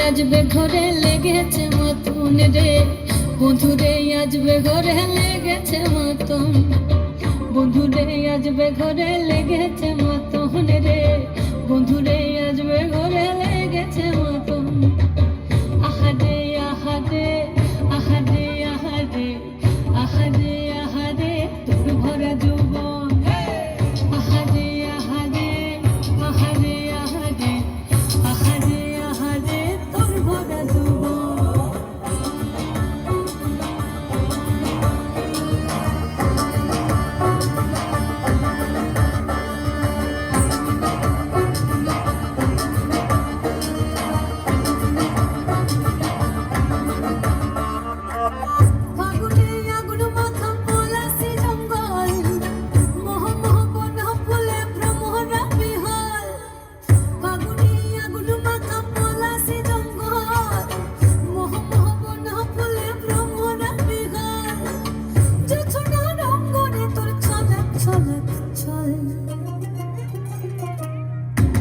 আজবে ঘরে লেগেছে মতন রে, বন্ধুরে আজবে ঘরে লেগেছে মতন, বন্ধুরে আজবে ঘরে লেগেছে মতন রে, বন্ধুরে আজবে ঘরে লেগেছে মতন। আহারে আহারে আহারে আহারে আহারে আহারে তোর ভরা যৌবন, আহারে আহারে আহারে আহারে আহারে আহারে তোর ভরা যৌবন।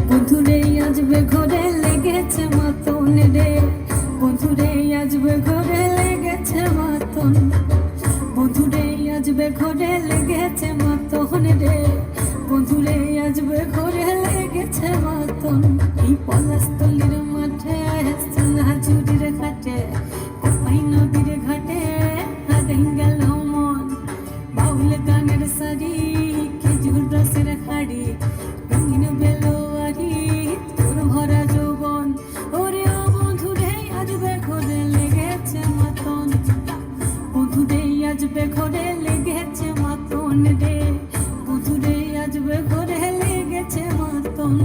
বন্ধুরে আজবে ঘরে লেগেছে মতন রে, বন্ধুরে আজবে ঘরে লেগেছে মতন, বন্ধুরে আজবে ঘরে লেগেছে মতন রে, বন্ধুরে আজবে ঘরে লেগেছে মতন। এই পলাশতলির মাঠে সোনাঝুরির ঘাটে কোপাই নদীর ঘাটে হারাই গেল মন, বাউল গানের সারি খেজুর রসের খাড়ি রঙিন বেলোয়ারি তোর ভরা যৌবন। ওরে ও বন্ধুরে আজবে ঘরে লেগেছে মতন, বন্ধুরে আজবে ঘরে লেগেছে মতন রে, বন্ধুরে আজবে ঘরে লেগেছে মতন।